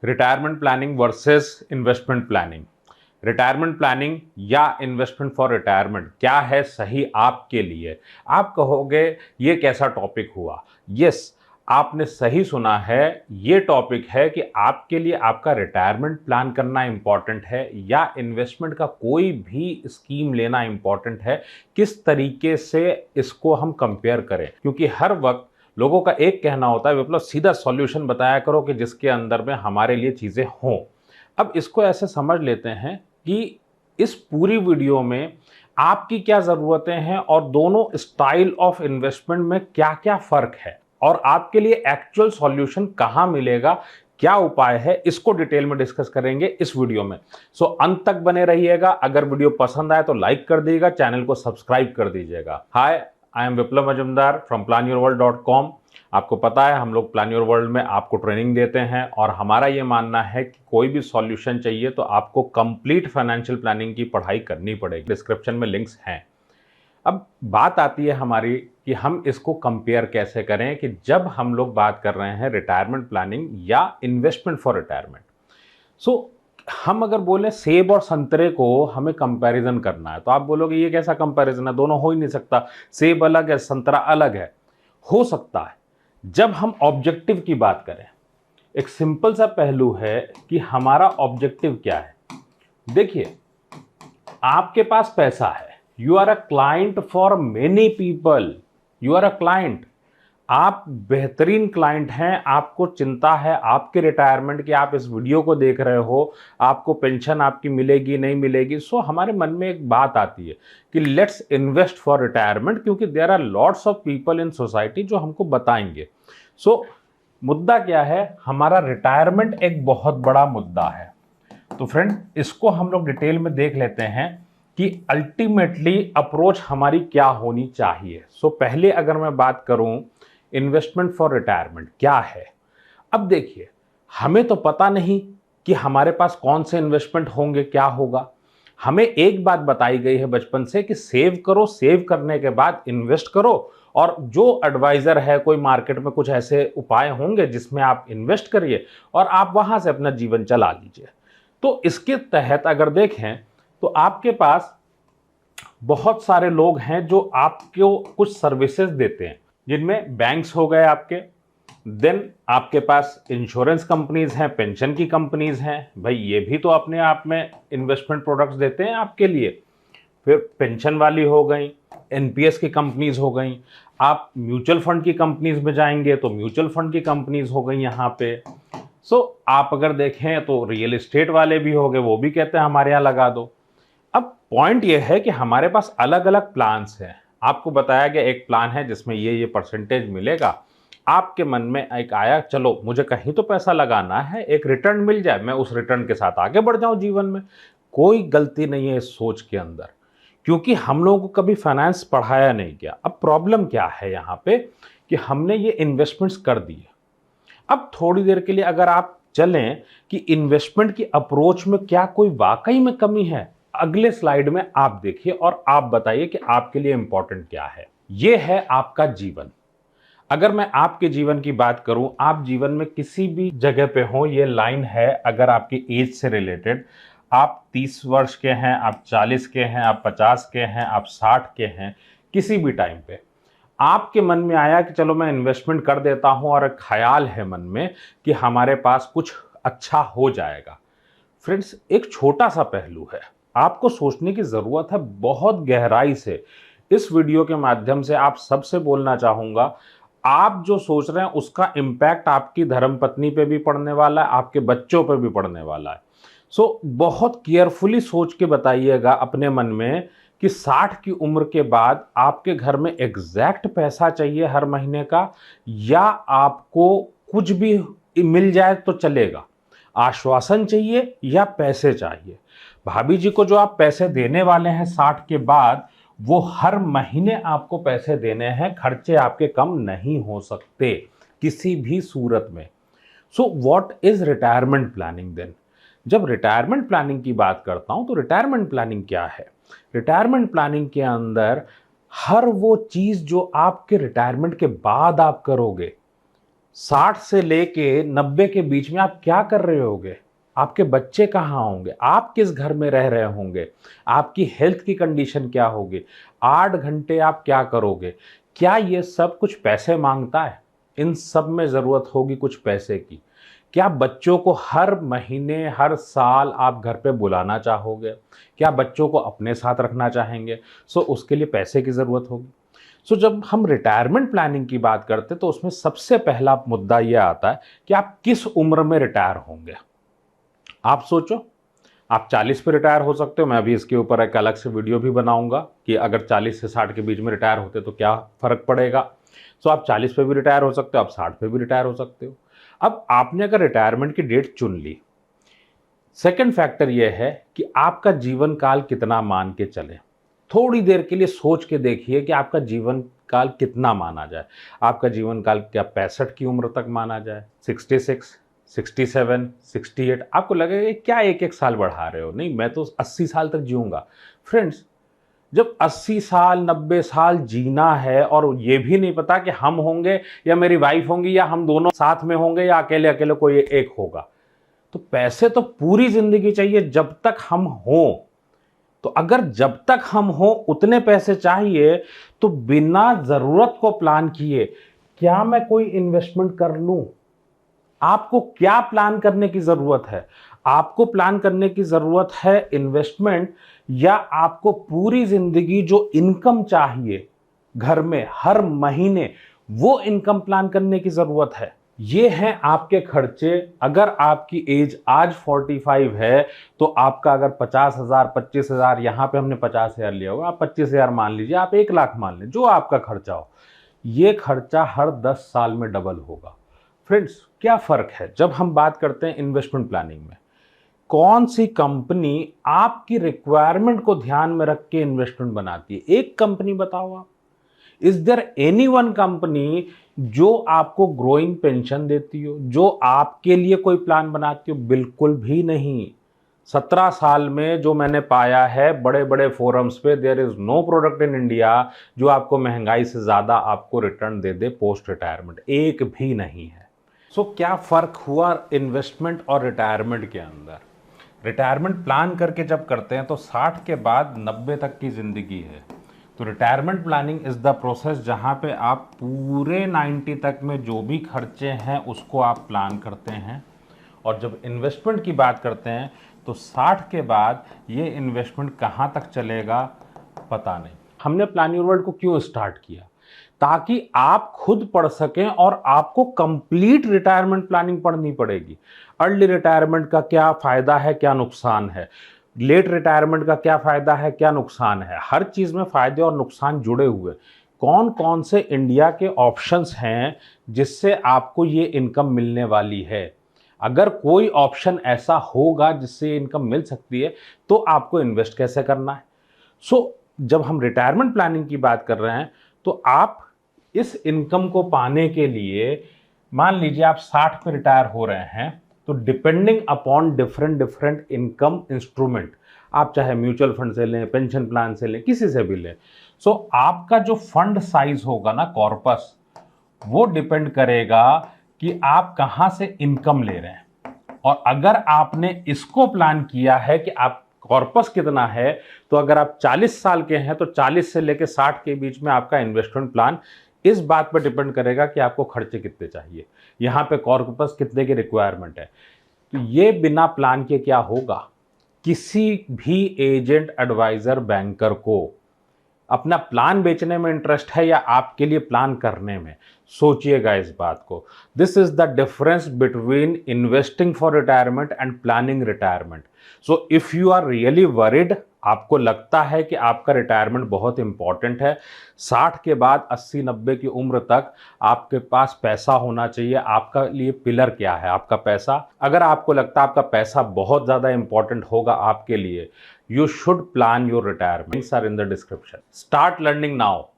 Retirement planning versus investment planning. Retirement planning या investment for retirement क्या है सही आपके लिए? आप कहोगे ये कैसा टॉपिक हुआ? यस, आपने सही सुना है। ये टॉपिक है कि आपके लिए आपका रिटायरमेंट प्लान करना इंपॉर्टेंट है या इन्वेस्टमेंट का कोई भी स्कीम लेना इंपॉर्टेंट है। किस तरीके से इसको हम कंपेयर करें, क्योंकि हर वक्त लोगों का एक कहना होता है विप्लव सीधा सॉल्यूशन बताया करो कि जिसके अंदर में हमारे लिए चीज़ें हों। अब इसको ऐसे समझ लेते हैं कि इस पूरी वीडियो में आपकी क्या ज़रूरतें हैं और दोनों स्टाइल ऑफ इन्वेस्टमेंट में क्या-क्या फ़र्क है और आपके लिए एक्चुअल सॉल्यूशन कहाँ मिलेगा, क्या उपाय है, इसको डिटेल में डिस्कस करेंगे इस वीडियो में। सो अंत तक बने रहिएगा। अगर वीडियो पसंद आए तो लाइक कर दीजिएगा, चैनल को सब्सक्राइब कर दीजिएगा। Hi, I am Biplab Majumdar from planyourworld.com। आपको पता है हम लोग प्लान योर वर्ल्ड में आपको ट्रेनिंग देते हैं और हमारा ये मानना है कि कोई भी सॉल्यूशन चाहिए तो आपको कंप्लीट फाइनेंशियल प्लानिंग की पढ़ाई करनी पड़ेगी। डिस्क्रिप्शन में लिंक्स हैं। अब बात आती है हमारी कि हम इसको कंपेयर कैसे करें कि जब हम लोग बात कर रहे हैं रिटायरमेंट प्लानिंग या इन्वेस्टमेंट फॉर रिटायरमेंट। सो हम अगर बोले सेब और संतरे को हमें कंपैरिजन करना है तो आप बोलोगे ये कैसा कंपैरिजन है, दोनों हो ही नहीं सकता। सेब अलग है, संतरा अलग है। हो सकता है जब हम ऑब्जेक्टिव की बात करें। एक सिंपल सा पहलू है कि हमारा ऑब्जेक्टिव क्या है। देखिए, आपके पास पैसा है, you are a client for many people, you are a client. आप बेहतरीन क्लाइंट हैं, आपको चिंता है आपके रिटायरमेंट की, आप इस वीडियो को देख रहे हो, आपको पेंशन आपकी मिलेगी नहीं मिलेगी। सो हमारे मन में एक बात आती है कि लेट्स इन्वेस्ट फॉर रिटायरमेंट, क्योंकि there are lots of people in society जो हमको बताएंगे। सो मुद्दा क्या है, हमारा रिटायरमेंट एक बहुत बड़ा मुद्दा है। तो फ्रेंड, इसको हम लोग डिटेल में देख लेते हैं कि अल्टीमेटली अप्रोच हमारी क्या होनी चाहिए। सो पहले अगर मैं बात करूं इन्वेस्टमेंट फॉर रिटायरमेंट क्या है। अब देखिए, हमें तो पता नहीं कि हमारे पास कौन से इन्वेस्टमेंट होंगे, क्या होगा। हमें एक बात बताई गई है बचपन से कि सेव करो, सेव करने के बाद इन्वेस्ट करो, और जो एडवाइजर है कोई मार्केट में कुछ ऐसे उपाय होंगे जिसमें आप इन्वेस्ट करिए और आप वहां से अपना जीवन चला लीजिए। तो इसके तहत अगर देखें तो आपके पास बहुत सारे लोग हैं जो आपको कुछ सर्विसेज देते हैं, जिनमें बैंक्स हो गए आपके, देन आपके पास इंश्योरेंस कंपनीज हैं, पेंशन की कंपनीज हैं। भाई ये भी तो अपने आप में इन्वेस्टमेंट प्रोडक्ट्स देते हैं आपके लिए। फिर पेंशन वाली हो गई, एनपीएस की कंपनीज हो गई। आप म्यूचुअल फंड की कंपनीज में जाएंगे तो म्यूचुअल फंड की कंपनीज हो गई यहाँ पे। सो आप अगर देखें तो रियल एस्टेट वाले भी हो गए, वो भी कहते हैं हमारे यहाँ लगा दो। अब पॉइंट ये है कि हमारे पास अलग अलग प्लान्स हैं। आपको बताया गया एक प्लान है जिसमें ये परसेंटेज मिलेगा। आपके मन में एक आया चलो मुझे कहीं तो पैसा लगाना है, एक रिटर्न मिल जाए, मैं उस रिटर्न के साथ आगे बढ़ जाऊं जीवन में। कोई गलती नहीं है इस सोच के अंदर, क्योंकि हम लोगों को कभी फाइनेंस पढ़ाया नहीं गया। अब प्रॉब्लम क्या है यहाँ पे कि हमने ये इन्वेस्टमेंट्स कर दिए। अब थोड़ी देर के लिए अगर आप चलें कि इन्वेस्टमेंट की अप्रोच में क्या कोई वाकई में कमी है, अगले स्लाइड में आप देखिए और आप बताइए कि आपके लिए इंपॉर्टेंट क्या है। यह है आपका जीवन। अगर मैं आपके जीवन की बात करूं, आप जीवन में किसी भी जगह पे हो, ये लाइन है अगर आपकी एज से रिलेटेड। आप 30 वर्ष के हैं, आप 40 के हैं, आप 50 के हैं, आप 60 के हैं, किसी भी टाइम पे आपके मन में आया कि चलो मैं इन्वेस्टमेंट कर देता हूं और एक ख्याल है मन में कि हमारे पास कुछ अच्छा हो जाएगा। फ्रेंड्स, एक छोटा सा पहलू है, आपको सोचने की जरूरत है बहुत गहराई से। इस वीडियो के माध्यम से आप सबसे बोलना चाहूंगा, आप जो सोच रहे हैं उसका इंपैक्ट आपकी धर्मपत्नी पे भी पड़ने वाला है, आपके बच्चों पे भी पड़ने वाला है। सो बहुत केयरफुली सोच के बताइएगा अपने मन में कि 60 की उम्र के बाद आपके घर में एग्जैक्ट पैसा चाहिए हर महीने का, या आपको कुछ भी मिल जाए तो चलेगा। आश्वासन चाहिए या पैसे चाहिए। भाभी जी को जो आप पैसे देने वाले हैं 60 के बाद, वो हर महीने आपको पैसे देने हैं, खर्चे आपके कम नहीं हो सकते किसी भी सूरत में। So what is retirement planning then? जब रिटायरमेंट प्लानिंग की बात करता हूं तो रिटायरमेंट प्लानिंग क्या है? रिटायरमेंट प्लानिंग के अंदर हर वो चीज जो आपके रिटायरमेंट के बाद आप करोगे, 60 से लेके 90 के बीच में आप क्या कर रहे होगे? आपके बच्चे कहाँ होंगे? आप किस घर में रह रहे होंगे? आपकी हेल्थ की कंडीशन क्या होगी? 8 घंटे आप क्या करोगे? क्या ये सब कुछ पैसे मांगता है? इन सब में ज़रूरत होगी कुछ पैसे की। क्या बच्चों को हर महीने, हर साल आप घर पे बुलाना चाहोगे? क्या बच्चों को अपने साथ रखना चाहेंगे? उसके लिए पैसे की ज़रूरत होगी। जब हम रिटायरमेंट प्लानिंग की बात करते हैं तो उसमें सबसे पहला मुद्दा ये आता है कि आप किस उम्र में रिटायर होंगे। आप सोचो, आप 40 पे रिटायर हो सकते हो। मैं अभी इसके ऊपर एक अलग से वीडियो भी बनाऊंगा कि अगर 40 से 60 के बीच में रिटायर होते तो क्या फ़र्क पड़ेगा। आप 40 पे भी रिटायर हो सकते हो, आप 60 पे भी रिटायर हो सकते हो। अब आपने अगर रिटायरमेंट की डेट चुन ली, सेकंड फैक्टर यह है कि आपका जीवन काल कितना मान के चले। थोड़ी देर के लिए सोच के देखिए कि आपका जीवन काल कितना माना जाए। आपका जीवन काल क्या 65 की उम्र तक माना जाए, 66, 67, 68? आपको लगेगा कि क्या एक एक साल बढ़ा रहे हो। नहीं, मैं तो 80 साल तक जीऊंगा। फ्रेंड्स, जब 80 साल 90 साल जीना है और ये भी नहीं पता कि हम होंगे या मेरी वाइफ होंगी या हम दोनों साथ में होंगे या अकेले अकेले कोई एक होगा, तो पैसे तो पूरी जिंदगी चाहिए जब तक हम हों। तो अगर जब तक हम हो उतने पैसे चाहिए, तो बिना जरूरत को प्लान किए क्या मैं कोई इन्वेस्टमेंट कर लूं? आपको क्या प्लान करने की जरूरत है? आपको प्लान करने की जरूरत है इन्वेस्टमेंट, या आपको पूरी जिंदगी जो इनकम चाहिए घर में हर महीने, वो इनकम प्लान करने की जरूरत है? ये हैं आपके खर्चे। अगर आपकी एज आज 45 है तो आपका अगर 50,000 25,000, यहां पे हमने 50,000 लिया होगा, आप 25,000 मान लीजिए, आप 1 लाख मान लीजिए, जो आपका खर्चा हो, ये खर्चा हर 10 साल में डबल होगा। फ्रेंड्स, क्या फर्क है जब हम बात करते हैं इन्वेस्टमेंट प्लानिंग में? कौन सी कंपनी आपकी रिक्वायरमेंट को ध्यान में रख के इन्वेस्टमेंट बनाती है? एक कंपनी बताओ आप। Is there any one company जो आपको ग्रोइंग पेंशन देती हो, जो आपके लिए कोई प्लान बनाती हो? बिल्कुल भी नहीं। 17 साल में जो मैंने पाया है बड़े बड़े फोरम्स पे, there is no product in India जो आपको महंगाई से ज्यादा आपको रिटर्न दे दे पोस्ट रिटायरमेंट। एक भी नहीं है। क्या फर्क हुआ इन्वेस्टमेंट और रिटायरमेंट के अंदर? रिटायरमेंट प्लान करके जब करते हैं तो 60 के बाद 90 तक की जिंदगी है। तो retirement planning is the process जहां पे आप पूरे 90 तक में जो भी खर्चे हैं उसको आप प्लान करते हैं। और जब इन्वेस्टमेंट की बात करते हैं तो 60 के बाद ये इन्वेस्टमेंट कहां तक चलेगा पता नहीं। हमने प्लान योर वर्ल्ड को क्यों स्टार्ट किया? ताकि आप खुद पढ़ सकें और आपको कंप्लीट रिटायरमेंट प्लानिंग पढ़नी पड़ेगी। अर्ली रिटायरमेंट का क्या फायदा है, क्या नुकसान है, लेट रिटायरमेंट का क्या फायदा है, क्या नुकसान है, हर चीज में फायदे और नुकसान जुड़े हुए। कौन कौन से इंडिया के ऑप्शंस हैं जिससे आपको ये इनकम मिलने वाली है? अगर कोई ऑप्शन ऐसा होगा जिससे इनकम मिल सकती है तो आपको इन्वेस्ट कैसे करना है। जब हम रिटायरमेंट प्लानिंग की बात कर रहे हैं तो आप इस इनकम को पाने के लिए, मान लीजिए आप 60 पे रिटायर हो रहे हैं, तो depending upon different different income instrument, आप चाहे म्यूचुअल फंड से लें, पेंशन प्लान से लें, किसी से भी लें, आपका जो फंड साइज होगा ना, कॉर्पस, वो डिपेंड करेगा कि आप कहां से इनकम ले रहे हैं। और अगर आपने इसको प्लान किया है कि आप कॉर्पस कितना है, तो अगर आप 40 साल के हैं तो 40 से लेकर 60 के बीच में आपका इन्वेस्टमेंट प्लान इस बात पर डिपेंड करेगा कि आपको खर्चे कितने चाहिए, यहां पे कॉर्पस कितने की रिक्वायरमेंट है। तो ये बिना प्लान के क्या होगा? किसी भी एजेंट, एडवाइजर, बैंकर को अपना प्लान बेचने में इंटरेस्ट है या आपके लिए प्लान करने में? सोचिएगा इस बात को। This is the difference between investing for retirement and planning retirement. If you are really worried, आपको लगता है कि आपका रिटायरमेंट बहुत इंपॉर्टेंट है, 60 के बाद 80-90 की उम्र तक आपके पास पैसा होना चाहिए। आपका लिए पिलर क्या है? आपका पैसा। अगर आपको लगता है आपका पैसा बहुत ज़्यादा इंपॉर्टेंट होगा आपके लिए, you should plan your retirement. Links are in the description. Start learning now.